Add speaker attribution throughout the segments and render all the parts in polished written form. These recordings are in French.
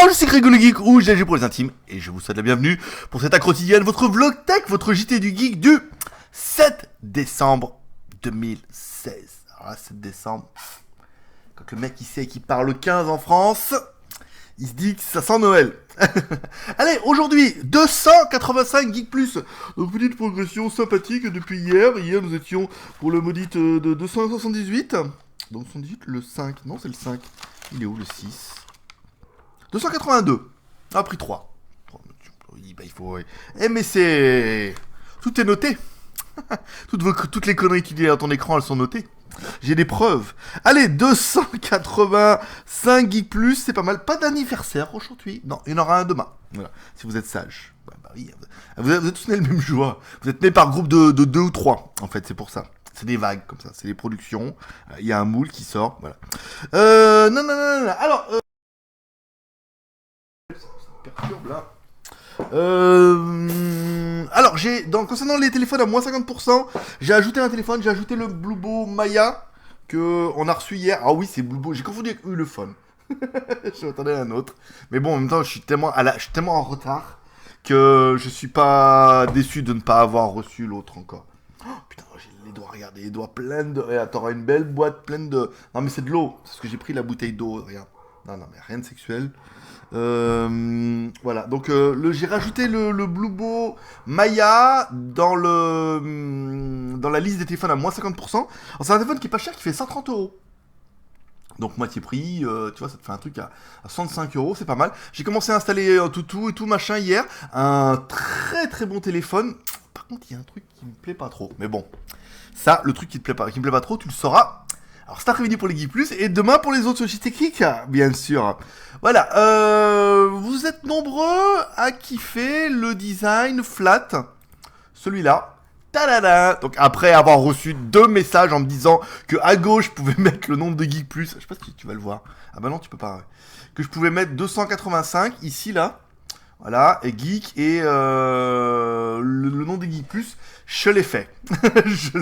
Speaker 1: je suis Grégo le Geek ou GG pour les intimes et je vous souhaite la bienvenue pour cette accro quotidienne, votre vlog tech, votre JT du Geek du 7 décembre 2016. Alors là, 7 décembre, quand le mec il sait qu'il part le 15 en France, il se dit que ça sent Noël. Allez, aujourd'hui, 285 Geek Plus. Donc petite progression sympathique depuis hier. Hier nous étions pour le maudit de 278. Donc 78, le 5. Non, c'est le 5. Il est où le 6 282. Ah, pris 3. Oui, bah il faut... Eh mais c'est... Tout est noté. Toutes les conneries que tu dis à ton écran, elles sont notées. J'ai des preuves. Allez, 285 Geek Plus, c'est pas mal. Pas d'anniversaire aujourd'hui. Non, il y en aura un demain. Voilà, si vous êtes sage. Bah oui, vous êtes tous nés le même jour. Vous êtes nés par groupe de 2 ou 3. En fait, c'est pour ça. C'est des vagues comme ça. C'est des productions. Il y a un moule qui sort. Voilà. Non. Alors, ça me perturbe là. Alors concernant les téléphones à moins 50%, j'ai ajouté un téléphone, j'ai ajouté le Bluebo Maya que on a reçu hier. Ah oui, c'est Bluebo, j'ai confondu avec Ulefone. Je m'attendais à un autre. Mais bon, en même temps, je suis tellement en retard que je suis pas déçu de ne pas avoir reçu l'autre encore. Oh, putain, j'ai les doigts, regardez, les doigts pleins de... Regarde, t'auras une belle boîte pleine de... Non mais c'est de l'eau, c'est parce que j'ai pris la bouteille d'eau, regarde. Non, mais rien de sexuel. Voilà, donc j'ai rajouté le Bluebo Maya dans la liste des téléphones à moins 50%. Alors, c'est un téléphone qui est pas cher, qui fait 130 €. Donc moitié prix, tu vois, ça te fait un truc à 65 €, c'est pas mal. J'ai commencé à installer tout et tout machin hier. Un très très bon téléphone. Par contre, il y a un truc qui me plaît pas trop. Mais bon, ça, le truc qui me plaît pas trop, tu le sauras. Alors cet après-midi pour les Geek Plus et demain pour les autres sociétés techniques, bien sûr. Voilà, vous êtes nombreux à kiffer le design flat, celui-là. Tadada. Donc après avoir reçu 2 messages en me disant que à gauche je pouvais mettre le nombre de Geek Plus, je sais pas si tu vas le voir. Ah bah non, tu peux pas. Ouais. Que je pouvais mettre 285 ici là. Voilà, et Geek et le nom des Geek Plus, je l'ai fait. je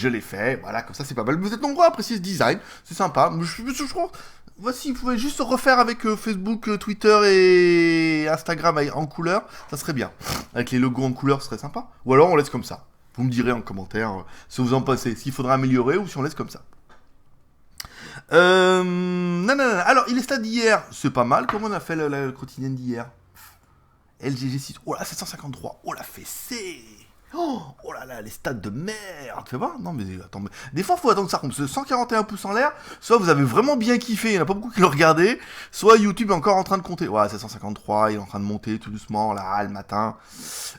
Speaker 1: l'ai fait. Voilà, comme ça c'est pas mal. Vous êtes nombreux à apprécier ce design, c'est sympa. Je crois, voici, vous pouvez juste refaire avec Facebook, Twitter et Instagram en couleur, ça serait bien. Avec les logos en couleur, ce serait sympa. Ou alors on laisse comme ça. Vous me direz en commentaire si vous en pensez, s'il faudra améliorer ou si on laisse comme ça. Non. Alors, il est stade d'hier, c'est pas mal. Comment on a fait la quotidienne d'hier? LGG 6, oh là, 753, oh la fessée. Oh là, les stats de merde. Tu fais voir? Non, mais attends, des fois, faut attendre que ça tombe. 141 pouces en l'air, soit vous avez vraiment bien kiffé, il n'y en a pas beaucoup qui l'ont regardé, soit YouTube est encore en train de compter. Ouais, 753, il est en train de monter tout doucement, là, le matin.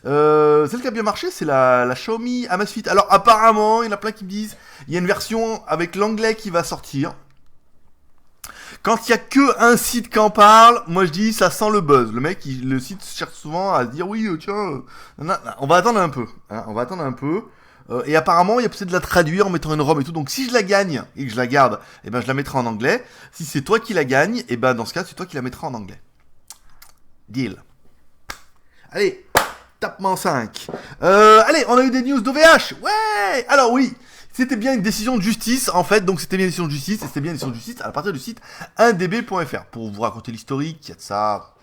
Speaker 1: Celle qui a bien marché, c'est la Xiaomi Amazfit. Alors, apparemment, il y en a plein qui me disent, il y a une version avec l'anglais qui va sortir. Quand il y a que un site qui en parle, moi je dis ça sent le buzz. Le mec, le site cherche souvent à se dire oui, tiens, on va attendre un peu. Hein, on va attendre un peu. Et apparemment, il y a peut-être de la traduire en mettant une ROM et tout. Donc si je la gagne et que je la garde, eh ben je la mettrai en anglais. Si c'est toi qui la gagne, eh ben dans ce cas, c'est toi qui la mettras en anglais. Deal. Allez, tapement 5. Allez, on a eu des news d'OVH. Ouais. Alors oui. C'était bien une décision de justice, en fait, donc c'était bien une décision de justice, et c'était bien une décision de justice à partir du site 1db.fr. Pour vous raconter l'historique, il y a de ça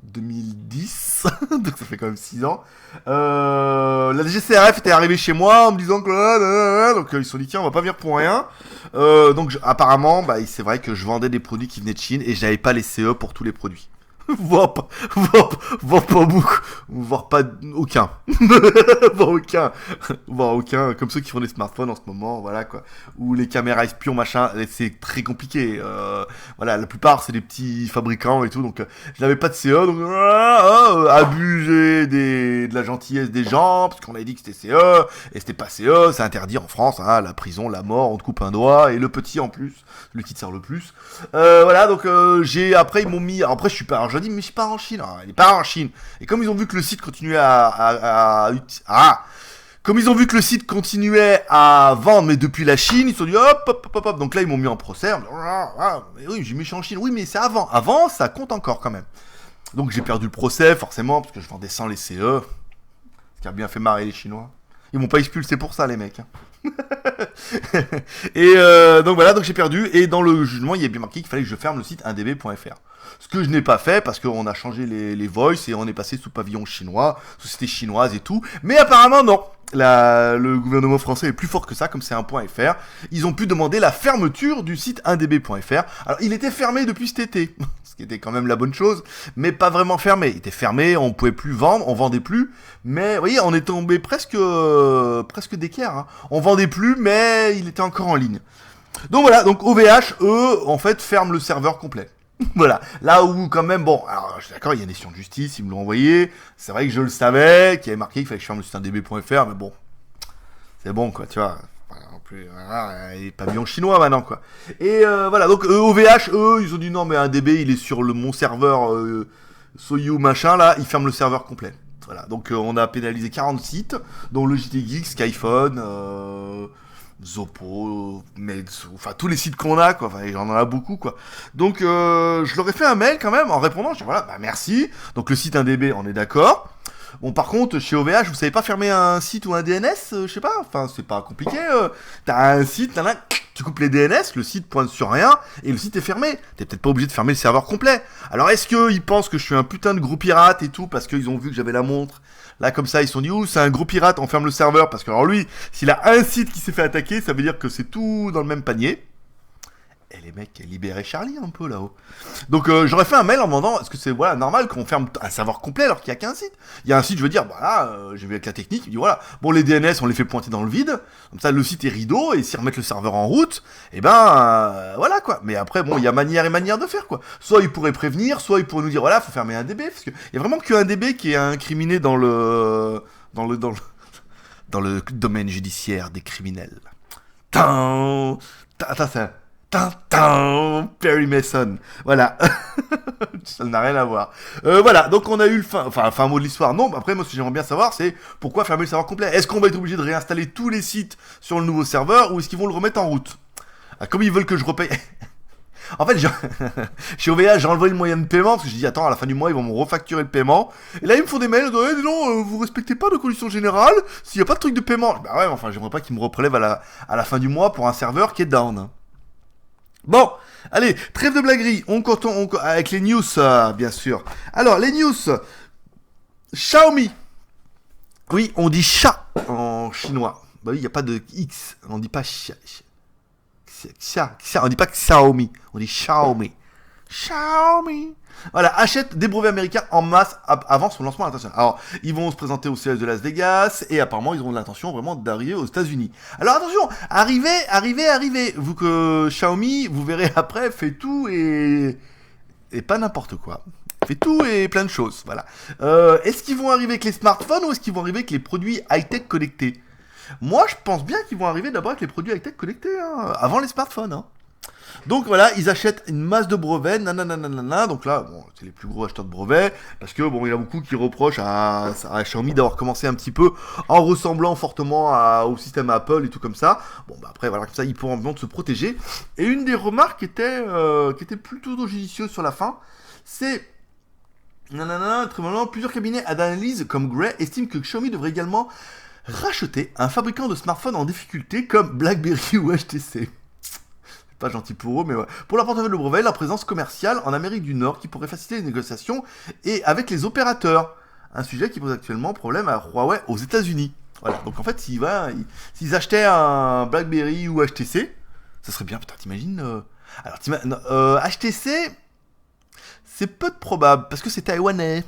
Speaker 1: 2010, donc ça fait quand même 6 ans. La DGCRF était arrivée chez moi en me disant que donc ils se sont dit tiens, on va pas venir pour rien. Donc apparemment, bah, c'est vrai que je vendais des produits qui venaient de Chine et j'avais pas les CE pour tous les produits. Voire pas beaucoup, voire pas aucun. voire aucun, comme ceux qui font des smartphones en ce moment, voilà quoi. Ou les caméras espions, machin, c'est très compliqué. Voilà, la plupart c'est des petits fabricants et tout, donc je n'avais pas de CE, donc abuser de la gentillesse des gens, parce qu'on avait dit que c'était CE, et c'était pas CE, c'est interdit en France, hein, la prison, la mort, on te coupe un doigt, et le petit en plus, celui qui te sert le plus. Voilà, donc après ils m'ont mis, après je suis pas, alors je dis mais je suis pas en Chine, il est pas en Chine. Et comme ils ont vu que le site continuait comme ils ont vu que le site continuait à vendre, mais depuis la Chine, ils se sont dit hop. Donc là, ils m'ont mis en procès. Mais oui, j'ai mis en Chine. Oui, mais c'est avant. Avant, ça compte encore quand même. Donc j'ai perdu le procès, forcément, parce que je vendais sans les CE. Ce qui a bien fait marrer les Chinois. Ils m'ont pas expulsé pour ça, les mecs. Hein. Et donc voilà, donc j'ai perdu. Et dans le jugement, il y a bien marqué qu'il fallait que je ferme le site 1db.fr. Ce que je n'ai pas fait parce qu'on a changé les voices et on est passé sous pavillon chinois, société chinoise et tout. Mais apparemment non. Le gouvernement français est plus fort que ça, comme c'est un .fr. Ils ont pu demander la fermeture du site 1db.fr. Alors il était fermé depuis cet été, ce qui était quand même la bonne chose, mais pas vraiment fermé. Il était fermé, on pouvait plus vendre, on vendait plus. Mais vous voyez, on est tombé presque d'équerre. Hein. On vendait plus, mais il était encore en ligne. Donc voilà, donc OVH, eux, en fait, ferment le serveur complet. Voilà, là où quand même, bon, alors je suis d'accord, il y a une décision de justice, ils me l'ont envoyé, c'est vrai que je le savais, qu'il y avait marqué qu'il fallait que je ferme le site 1db.fr, mais bon, c'est bon quoi, tu vois, en plus, voilà, il est pavillon chinois maintenant quoi. Et voilà, donc OVH, eux, ils ont dit non mais 1db, il est sur mon serveur Soyu machin, là, ils ferment le serveur complet. Voilà, donc on a pénalisé 40 sites, dont le JT Skyphone, Zopo, Meizu, enfin tous les sites qu'on a, quoi, enfin j'en a beaucoup, quoi. Donc je leur ai fait un mail quand même en répondant, je dis voilà, bah merci. Donc le site 1db, on est d'accord. Bon par contre chez OVH, vous savez pas fermer un site ou un DNS, je sais pas, enfin c'est pas compliqué. T'as un site, tu coupes les DNS, le site pointe sur rien et le site est fermé. T'es peut-être pas obligé de fermer le serveur complet. Alors est-ce qu'ils pensent que je suis un putain de gros pirate et tout parce qu'ils ont vu que j'avais la montre? Là, comme ça, ils se sont dit, ouh, c'est un gros pirate, on ferme le serveur. Parce que, alors lui, s'il a un site qui s'est fait attaquer, ça veut dire que c'est tout dans le même panier. Et les mecs, libéraient Charlie un peu là-haut. Donc, j'aurais fait un mail en demandant, est-ce que c'est voilà, normal qu'on ferme un serveur complet alors qu'il n'y a qu'un site? Il y a un site, je veux dire, voilà, j'ai vu avec la technique, il dit, voilà, bon, les DNS, on les fait pointer dans le vide. Comme ça, le site est rideau, et s'ils remettent le serveur en route, et ben, voilà, quoi. Mais après, bon, il y a manière et manière de faire, quoi. Soit ils pourraient prévenir, soit ils pourraient nous dire, voilà, faut fermer un DB, parce qu'il y a vraiment que un DB qui est incriminé dans le domaine judiciaire des criminels. Attends, ça. Perry Mason. Voilà. Ça n'a rien à voir. Voilà, donc on a eu le fin mot de l'histoire. Non, après, moi, ce que j'aimerais bien savoir, c'est pourquoi fermer le serveur complet. Est-ce qu'on va être obligé de réinstaller tous les sites sur le nouveau serveur ou est-ce qu'ils vont le remettre en route? Comme ils veulent que je repaye. En fait, chez OVH, j'ai enlevé le moyen de paiement parce que j'ai dit, attends, à la fin du mois, ils vont me refacturer le paiement. Et là, ils me font des mails, non, vous respectez pas nos conditions générales s'il n'y a pas de truc de paiement. Bah ouais, enfin, j'aimerais pas qu'ils me reprélèvent à la fin du mois pour un serveur qui est down. Bon, allez, trêve de blaguerie, on avec les news, bien sûr. Alors, les news, Xiaomi. Oui, on dit chat en chinois. Bah oui, il n'y a pas de X, on dit pas on dit pas Xiaomi, on dit Xiaomi. Xiaomi. Voilà, achète des brevets américains en masse avant son lancement international. Alors, ils vont se présenter au CES de Las Vegas et apparemment, ils ont l'intention vraiment d'arriver aux États-Unis. Alors attention, arrivez. Vous que Xiaomi, vous verrez après, fait tout et pas n'importe quoi. Fait tout et plein de choses, voilà. Est-ce qu'ils vont arriver avec les smartphones ou est-ce qu'ils vont arriver avec les produits high-tech connectés? Moi, je pense bien qu'ils vont arriver d'abord avec les produits high-tech connectés, hein, avant les smartphones, hein. Donc voilà, ils achètent une masse de brevets, nanana. Donc là, bon, c'est les plus gros acheteurs de brevets, parce que bon, il y a beaucoup qui reprochent à Xiaomi d'avoir commencé un petit peu en ressemblant fortement au système Apple et tout comme ça. Bon, bah après, voilà, comme ça, ils pourront vraiment se protéger. Et une des remarques qui était plutôt judicieuse sur la fin, c'est très malin, plusieurs cabinets d'analyse comme Gray estiment que Xiaomi devrait également racheter un fabricant de smartphones en difficulté comme BlackBerry ou HTC. Pas gentil pour eux, mais ouais. Pour la portefeuille de brevet, la présence commerciale en Amérique du Nord qui pourrait faciliter les négociations et avec les opérateurs. Un sujet qui pose actuellement problème à Huawei aux États-Unis. Voilà, donc en fait, s'ils achetaient un BlackBerry ou HTC, ça serait bien, putain, t'imagines Alors, HTC, c'est peu de probable, parce que c'est taïwanais.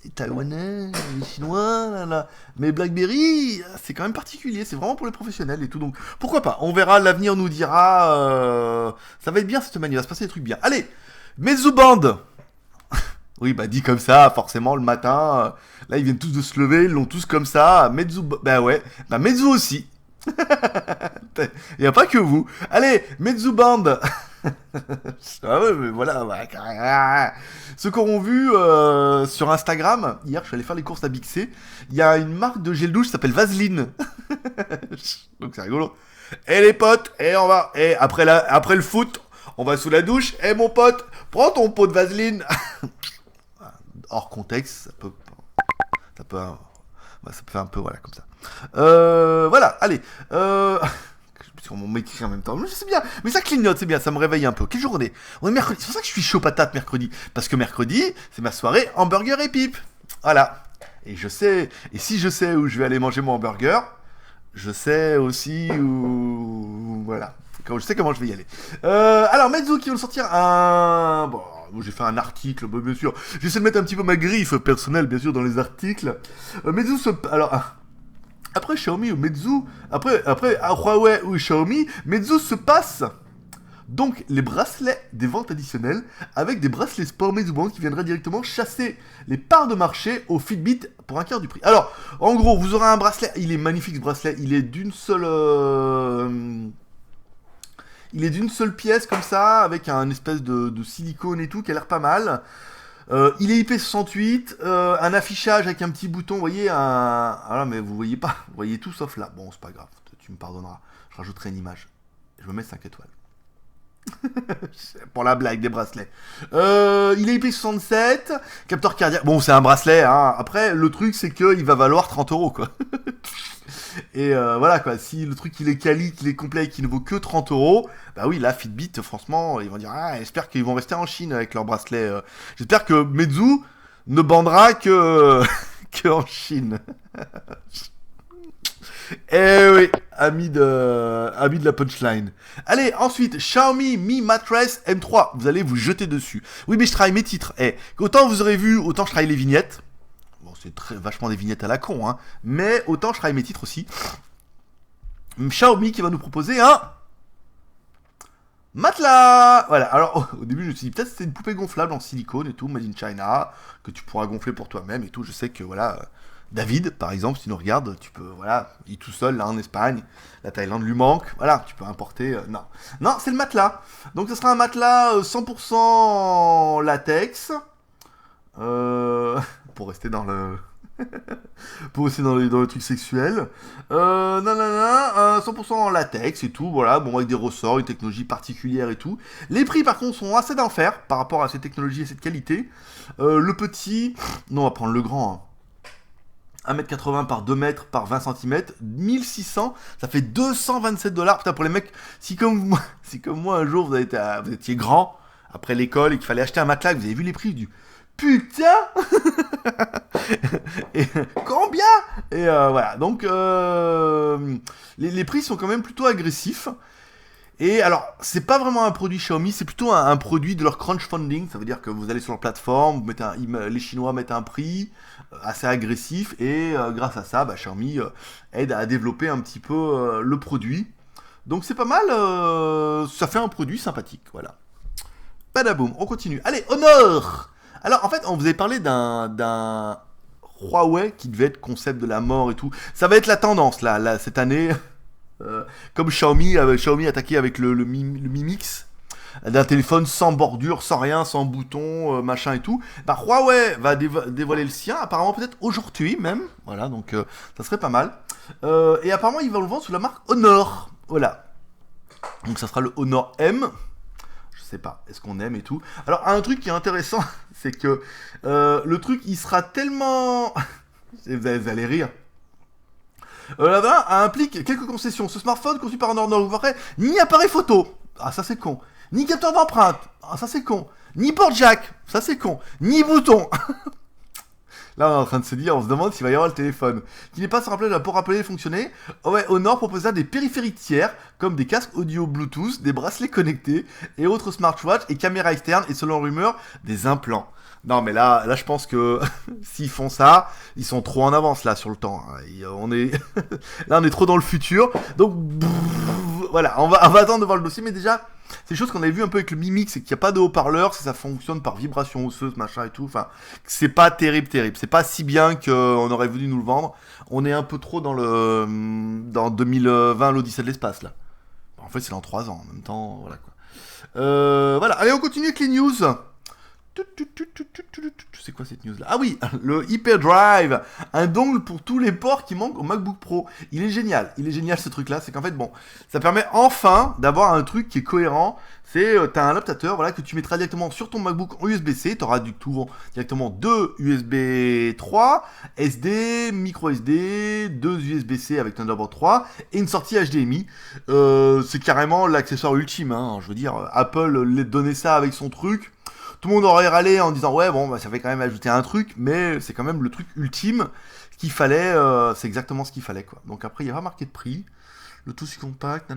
Speaker 1: Les Taïwanais, les Chinois, là. Mais BlackBerry, c'est quand même particulier, c'est vraiment pour les professionnels et tout, donc pourquoi pas, on verra, l'avenir nous dira, ça va être bien cette semaine, il va se passer des trucs bien. Allez, Meizu Band. Oui, bah dit comme ça, forcément, le matin, là ils viennent tous de se lever, ils l'ont tous comme ça, Meizu, bah ouais, bah Meizu aussi. Il n'y a pas que vous. Allez, Meizu Band. Ah ouais, mais voilà. Ceux qui auront vu sur Instagram, hier je suis allé faire les courses à Big C, il y a une marque de gel douche qui s'appelle Vaseline. Donc c'est rigolo. Et les potes, on va. Et après le foot, on va sous la douche. Et mon pote, prends ton pot de Vaseline. Hors contexte, ça peut faire un peu, voilà, comme ça. Voilà, allez. On m'écrit en même temps. Je sais bien, mais ça clignote, c'est bien, ça me réveille un peu. Quelle journée? On est mercredi. C'est pour ça que je suis chaud patate mercredi. Parce que mercredi, c'est ma soirée hamburger et pipe. Voilà. Et je sais, et si je sais où je vais aller manger mon hamburger, je sais aussi où. Voilà. Je sais comment je vais y aller. Alors, Mezzo qui veut sortir un. Bon, j'ai fait un article, bien sûr. J'essaie de mettre un petit peu ma griffe personnelle, bien sûr, dans les articles. Mezzo se. Alors. Après Xiaomi ou Meizu, après Huawei ou Xiaomi, Meizu se passe donc les bracelets des ventes additionnelles avec des bracelets sport Meizu Band qui viendraient directement chasser les parts de marché au Fitbit pour un quart du prix. Alors, en gros, vous aurez un bracelet, il est magnifique ce bracelet, il est d'une seule... Il est d'une seule pièce comme ça, avec un espèce de silicone et tout, qui a l'air pas mal. Il est IP68, un affichage avec un petit bouton, vous voyez, Ah là, mais vous voyez pas, vous voyez tout sauf là. Bon, c'est pas grave, tu me pardonneras. Je rajouterai une image. Je me mets 5 étoiles. Pour la blague des bracelets. Il est IP67, capteur cardiaque. Bon, c'est un bracelet, hein. Après, le truc, c'est qu'il va valoir 30 euros, quoi. Et voilà, quoi. Si le truc, il est quali, qu'il est complet et qu'il ne vaut que 30 euros, bah oui, là, Fitbit, franchement, ils vont dire, ah, j'espère qu'ils vont rester en Chine avec leurs bracelets. J'espère que Meizu ne bandera que, que en Chine. Eh oui, ami de la punchline. Allez, ensuite, Xiaomi Mi Mattress M3. Vous allez vous jeter dessus. Oui, mais je travaille mes titres. Autant vous aurez vu, autant je travaille les vignettes. Bon, c'est vachement des vignettes à la con, hein. Mais autant je travaille mes titres aussi. Xiaomi qui va nous proposer un matelas. Voilà, alors au début je me suis dit peut-être c'était une poupée gonflable en silicone et tout, made in China, que tu pourras gonfler pour toi-même et tout. Je sais que voilà, David par exemple, si tu nous regardes, tu peux, voilà, il est tout seul là en Espagne, la Thaïlande lui manque, voilà, tu peux importer, non, c'est le matelas. Donc ce sera un matelas 100% latex, pour rester dans le... pour aussi dans le truc sexuel. 100% en latex et tout, voilà, bon, avec des ressorts, une technologie particulière et tout. Les prix, par contre, sont assez d'enfer par rapport à cette technologie et cette qualité. Le petit, non, on va prendre le grand, hein. 1m80 par 2 mètres par 20 cm, 1600, ça fait 227 $. Putain, pour les mecs, si comme moi un jour vous étiez grand après l'école et qu'il fallait acheter un matelas, vous avez vu les prix du putain. Et combien? Et voilà, donc les prix sont quand même plutôt agressifs. Et alors, c'est pas vraiment un produit Xiaomi, c'est plutôt un produit de leur crowdfunding. Ça veut dire que vous allez sur leur plateforme, vous mettez les Chinois mettent un prix assez agressif, et grâce à ça, Xiaomi aide à développer un petit peu le produit. Donc c'est pas mal, ça fait un produit sympathique, voilà. Badaboum, on continue. Allez, Honor. Alors en fait, on vous avait parlé d'un Huawei qui devait être concept de la mort et tout. Ça va être la tendance là cette année. Comme Xiaomi attaqué avec le Mi Mix, d'un téléphone sans bordure, sans rien, sans bouton, machin et tout. Huawei va dévoiler le sien, apparemment peut-être aujourd'hui même. Voilà, donc ça serait pas mal. Et apparemment ils vont le vendre sous la marque Honor. Voilà. Donc ça sera le Honor M. Je sais pas, est-ce qu'on aime et tout. Alors un truc qui est intéressant, c'est que le truc il sera tellement... vous allez rire. Là-bas implique quelques concessions. Ce smartphone conçu par Honor, vous verrez, ni appareil photo, ah ça c'est con, ni capteur d'empreinte, ah ça c'est con, ni port jack, ça c'est con, ni bouton. Là on est en train de se dire, on se demande s'il va y avoir le téléphone qui n'est pas simple pour rappeler et fonctionner. Ouais, Honor proposera des périphériques tiers comme des casques audio Bluetooth, des bracelets connectés et autres smartwatches et caméras externes et selon rumeur des implants. Non mais là je pense que s'ils font ça, ils sont trop en avance là sur le temps. On est là on est trop dans le futur. Donc voilà, on va attendre de voir le dossier, mais déjà c'est des choses qu'on avait vu un peu avec le Mi Mix, c'est qu'il n'y a pas de haut-parleur, ça fonctionne par vibration osseuse, machin et tout. Enfin, c'est pas terrible. C'est pas si bien qu'on aurait voulu nous le vendre. On est un peu trop dans 2020, l'Odyssée de l'espace là. En fait, c'est dans 3 ans en même temps, voilà quoi. Voilà, allez on continue avec les news. C'est quoi cette news là? Ah oui, le Hyperdrive, un dongle pour tous les ports qui manquent au MacBook Pro. Il est génial ce truc là, c'est qu'en fait bon, ça permet enfin d'avoir un truc qui est cohérent. C'est t'as un adaptateur voilà que tu mettras directement sur ton MacBook en USB-C, t'auras du tout directement deux USB 3, SD, micro SD, deux USB-C avec Thunderbolt 3 et une sortie HDMI. C'est carrément l'accessoire ultime, hein. Je veux dire, Apple les donnait ça avec son truc. Tout le monde aurait râlé en disant ouais bon bah ça fait quand même ajouter un truc, mais c'est quand même le truc ultime qu'il fallait, c'est exactement ce qu'il fallait quoi. Donc après il n'y a pas marqué de prix, le tout si compact,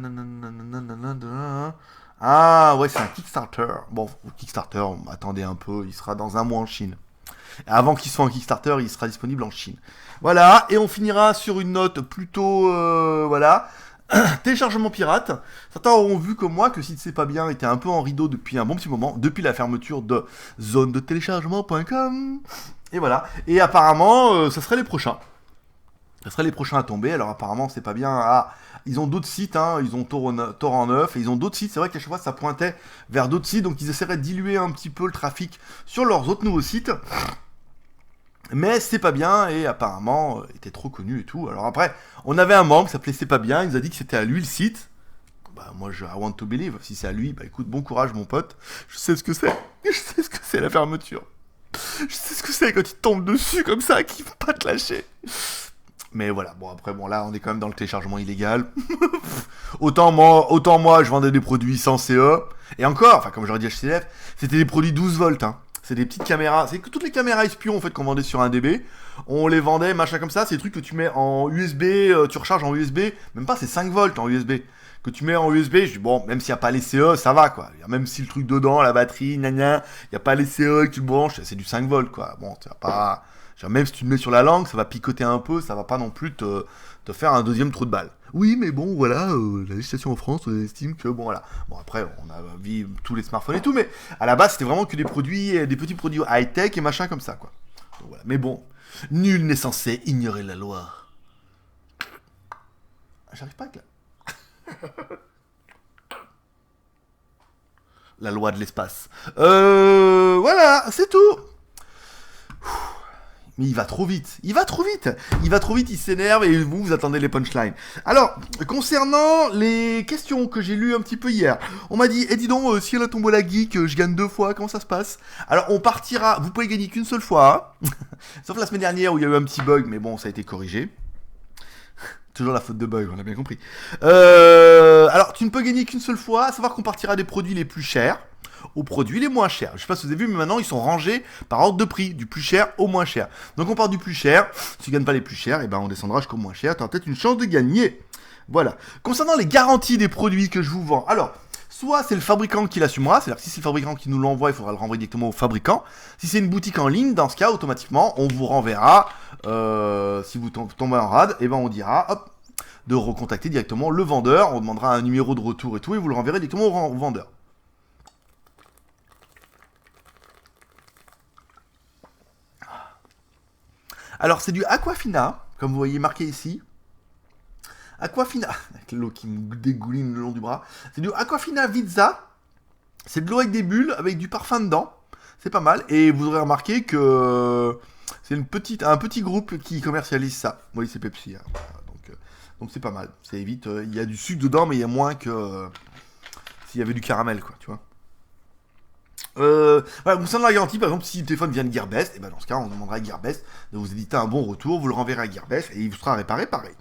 Speaker 1: ah ouais c'est un Kickstarter. Bon Kickstarter, attendez un peu, il sera dans un mois en Chine. Avant qu'il soit en Kickstarter, il sera disponible en Chine. Voilà, et on finira sur une note plutôt voilà. Téléchargement pirate. Certains auront vu comme moi que si c'est pas bien était un peu en rideau depuis un bon petit moment, depuis la fermeture de zonedetéléchargement.com. Et voilà. Et apparemment, ça serait les prochains. Ça serait les prochains à tomber. Alors apparemment, c'est pas bien. Ah, ils ont d'autres sites, hein. Ils ont Torrent 9 et ils ont d'autres sites. C'est vrai qu'à chaque fois, ça pointait vers d'autres sites. Donc ils essaieraient de diluer un petit peu le trafic sur leurs autres nouveaux sites. Mais c'est pas bien et apparemment était trop connu et tout. Alors après, on avait un membre qui s'appelait C'est pas bien, il nous a dit que c'était à lui le site. Bah moi I want to believe, si c'est à lui, bah écoute, bon courage mon pote. Je sais ce que c'est. Je sais ce que c'est la fermeture. Je sais ce que c'est quand il tombe dessus comme ça, qu'il va pas te lâcher. Mais voilà, bon après bon là on est quand même dans le téléchargement illégal. autant moi je vendais des produits sans CE. Et encore, enfin comme j'aurais dit HCF, c'était des produits 12 volts hein. C'est des petites caméras, c'est que toutes les caméras espions en fait qu'on vendait sur un DB, on les vendait machin comme ça, c'est des trucs que tu mets en USB, tu recharges en USB, même pas c'est 5 volts en USB, que tu mets en USB, je dis bon, même s'il n'y a pas les CE, ça va quoi, même si le truc dedans, la batterie, gna, il n'y a pas les CE que tu le branches, c'est du 5 volts quoi, bon, tu vas pas, genre, même si tu le mets sur la langue, ça va picoter un peu, ça va pas non plus te faire un deuxième trou de balle. Oui, mais bon, voilà, la législation en France, on estime que, bon, voilà. Bon, après, on a vu tous les smartphones et tout, mais à la base, c'était vraiment que des produits, des petits produits high-tech et machin comme ça, quoi. Donc, voilà. Mais bon, nul n'est censé ignorer la loi. J'arrive pas avec la loi de l'espace. Voilà, c'est tout. Mais il va trop vite, il s'énerve et vous attendez les punchlines. Alors, concernant les questions que j'ai lues un petit peu hier, on m'a dit, dis donc, si la tombola geek, je gagne 2 fois, comment ça se passe? Alors, on partira, vous pouvez gagner qu'une seule fois, hein. Sauf la semaine dernière où il y a eu un petit bug, mais bon, ça a été corrigé. Toujours la faute de bug, on a bien compris. Alors, tu ne peux gagner qu'une seule fois, à savoir qu'on partira des produits les plus chers aux produits les moins chers. Je sais pas si vous avez vu, mais maintenant ils sont rangés par ordre de prix, du plus cher au moins cher. Donc on part du plus cher, si tu gagnes pas les plus chers, et ben on descendra jusqu'au moins cher, tu auras peut-être une chance de gagner. Voilà. Concernant les garanties des produits que je vous vends, alors, soit c'est le fabricant qui l'assumera, c'est-à-dire que si c'est le fabricant qui nous l'envoie, il faudra le renvoyer directement au fabricant. Si c'est une boutique en ligne, dans ce cas, automatiquement, on vous renverra, si vous tombez en rade, et ben on dira, hop, de recontacter directement le vendeur, on demandera un numéro de retour et tout, et vous le renverrez directement au vendeur. Alors c'est du Aquafina, comme vous voyez marqué ici. Aquafina, avec l'eau qui me dégouline le long du bras. C'est du Aquafina Vizza. C'est de l'eau avec des bulles, avec du parfum dedans. C'est pas mal. Et vous aurez remarqué que c'est un petit groupe qui commercialise ça. Oui, c'est Pepsi. Hein. Donc c'est pas mal. Ça évite. Il y a du sucre dedans, mais il y a moins que s'il y avait du caramel, quoi, tu vois. Voilà, concernant la garantie, par exemple, si le téléphone vient de Gearbest, et ben dans ce cas, on demandera à Gearbest de vous éditer un bon retour, vous le renverrez à Gearbest et il vous sera réparé pareil.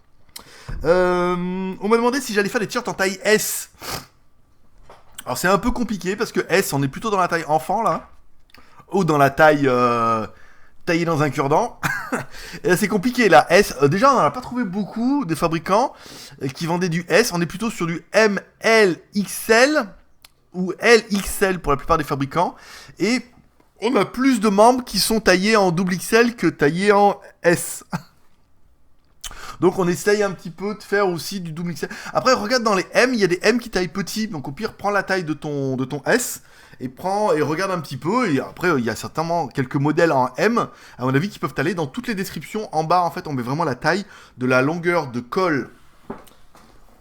Speaker 1: On m'a demandé si j'allais faire des t-shirts en taille S. Alors c'est un peu compliqué parce que S, on est plutôt dans la taille enfant là, ou dans la taille taillée dans un cure-dent. C'est compliqué là. S, déjà on n'en a pas trouvé beaucoup des fabricants qui vendaient du S. On est plutôt sur du ML, XL. Ou LXL pour la plupart des fabricants, et on a plus de membres qui sont taillés en double XL que taillés en S. Donc on essaye un petit peu de faire aussi du double XL. Après regarde dans les M, il y a des M qui taillent petit, donc au pire prends la taille de ton S et regarde un petit peu, et après il y a certainement quelques modèles en M, à mon avis, qui peuvent aller dans toutes les descriptions. En bas en fait on met vraiment la taille de la longueur de colle.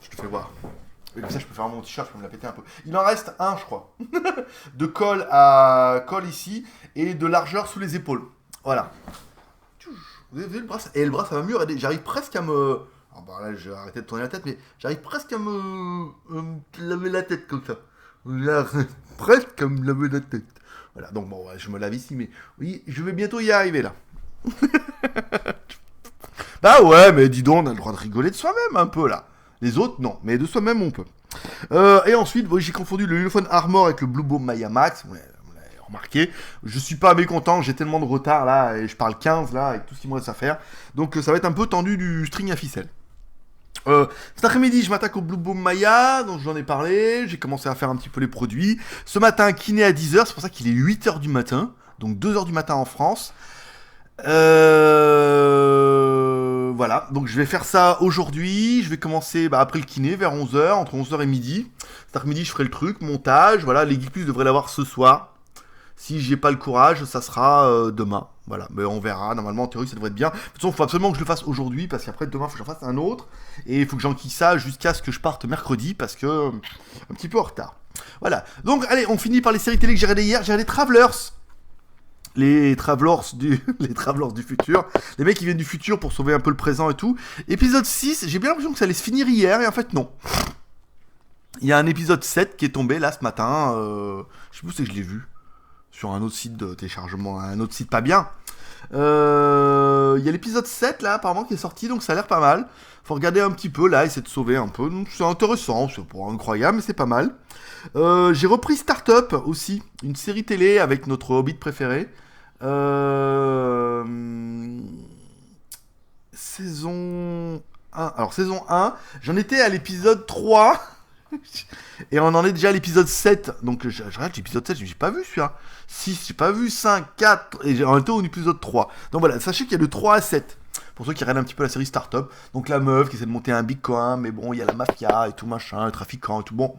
Speaker 1: Je te fais voir. Et comme ça, je peux faire mon t-shirt, je peux me la péter un peu. Il en reste un, je crois. De col à col ici et de largeur sous les épaules. Voilà. Vous avez vu le bras? Et le bras, ça va mieux. Regardez, j'arrive presque à me... Ah bah là, j'ai arrêté de tourner la tête, mais j'arrive presque à me laver la tête comme ça. J'arrive presque à me laver la tête. Voilà, donc bon, ouais, je me lave ici, mais oui, je vais bientôt y arriver là. Bah ouais, mais dis donc, on a le droit de rigoler de soi-même un peu là. Les autres, non, mais de soi-même, on peut. Et ensuite, j'ai confondu le Ulefone Armor avec le Bluebo Maya Max. Vous l'avez remarqué. Je suis pas mécontent, j'ai tellement de retard là, et je parle 15 là, avec tout ce qu'il me reste à faire. Donc ça va être un peu tendu du string à ficelle. Cet après-midi, je m'attaque au Bluebo Maya, dont j'en ai parlé. J'ai commencé à faire un petit peu les produits. Ce matin, kiné à 10h, c'est pour ça qu'il est 8h du matin. Donc 2h du matin en France. Voilà, donc je vais faire ça aujourd'hui. Je vais commencer après le kiné vers 11h, entre 11h et midi. Cet après-midi, je ferai le truc, montage. Voilà, les Geek Plus devraient l'avoir ce soir. Si j'ai pas le courage, ça sera demain. Voilà, mais on verra. Normalement, en théorie, ça devrait être bien. De toute façon, il faut absolument que je le fasse aujourd'hui parce qu'après, demain, il faut que j'en fasse un autre. Et il faut que j'enquille ça jusqu'à ce que je parte mercredi parce que un petit peu en retard. Voilà. Donc, allez, on finit par les séries télé que j'ai regardées hier. J'ai regardé Travelers. Les Travelers du futur. Les mecs qui viennent du futur pour sauver un peu le présent et tout. Épisode 6, j'ai bien l'impression que ça allait se finir hier et en fait, non. Il y a un épisode 7 qui est tombé là ce matin. Je sais plus où c'est que je l'ai vu. Sur un autre site de téléchargement, un autre site pas bien. Il y a l'épisode 7 là apparemment qui est sorti, donc ça a l'air pas mal. Faut regarder un petit peu là, essayer de sauver un peu. Donc c'est intéressant, c'est pas incroyable, mais c'est pas mal. J'ai repris Startup aussi, une série télé avec notre Hobbit préféré. Saison 1. Alors saison 1, j'en étais à l'épisode 3. Et on en est déjà à l'épisode 7. Donc je regarde l'épisode 7, j'ai pas vu celui-là. 6, j'ai pas vu 5, 4. Et on était au épisode 3. Donc voilà, sachez qu'il y a de 3 à 7. Pour ceux qui regardent un petit peu la série Startup. Donc la meuf qui essaie de monter un bitcoin. Mais bon, il y a la mafia et tout machin, les trafiquants et tout. Bon,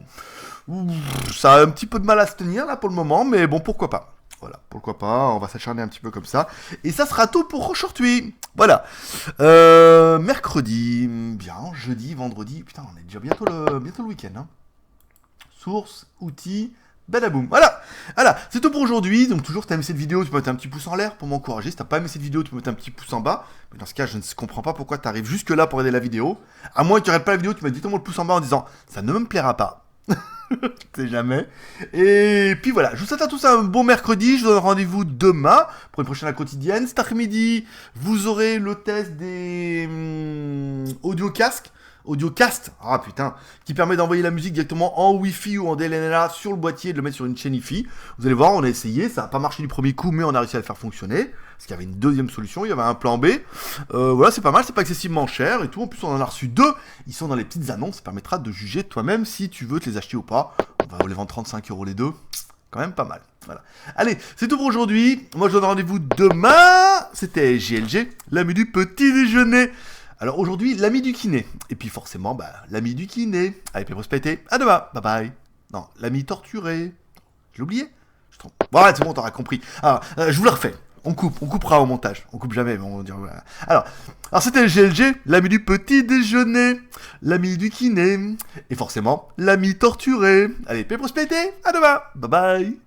Speaker 1: ça a un petit peu de mal à se tenir là pour le moment. Mais bon, pourquoi pas. Voilà, pourquoi pas, on va s'acharner un petit peu comme ça. Et ça sera tout pour aujourd'hui. Voilà. Mercredi, bien, jeudi, vendredi. Putain, on est déjà bientôt le week-end. Hein. Source, outils, badaboum. Voilà, c'est tout pour aujourd'hui. Donc toujours, si t'as aimé cette vidéo, tu peux mettre un petit pouce en l'air pour m'encourager. Si t'as pas aimé cette vidéo, tu peux mettre un petit pouce en bas. Mais dans ce cas, je ne comprends pas pourquoi t'arrives jusque là pour aider la vidéo. À moins que tu regardes pas la vidéo, tu mets directement le pouce en bas en disant « ça ne me plaira pas ». Je sais jamais. Et puis voilà, je vous souhaite à tous un bon mercredi. Je vous donne rendez-vous demain pour une prochaine quotidienne. Cet après-midi, vous aurez le test des audiocast, ah putain, qui permet d'envoyer la musique directement en Wi-Fi ou en DLNA sur le boîtier et de le mettre sur une chaîne Wi-Fi. Vous allez voir, on a essayé, ça n'a pas marché du premier coup, mais on a réussi à le faire fonctionner. Parce qu'il y avait une deuxième solution, il y avait un plan B. Voilà, c'est pas mal, c'est pas excessivement cher et tout. En plus, on en a reçu 2. Ils sont dans les petites annonces, ça permettra de juger toi-même si tu veux te les acheter ou pas. On va vous les vendre 35 € les deux. Quand même pas mal. Voilà. Allez, c'est tout pour aujourd'hui. Moi, je vous donne rendez-vous demain. C'était JLG, l'ami du petit déjeuner. Alors aujourd'hui, l'ami du kiné. Et puis forcément, l'ami du kiné. Allez, prospérité. À demain. Bye bye. Non, l'ami torturé. Je l'ai oublié. Je trompe. Bon, ouais, c'est bon, t'auras compris. Alors, je vous le refais. On coupera au montage. On coupe jamais, mais on va dire voilà. Alors c'était le GLG, l'ami du petit déjeuner, l'ami du kiné, et forcément, l'ami torturé. Allez, paix prospérité, à demain, bye bye.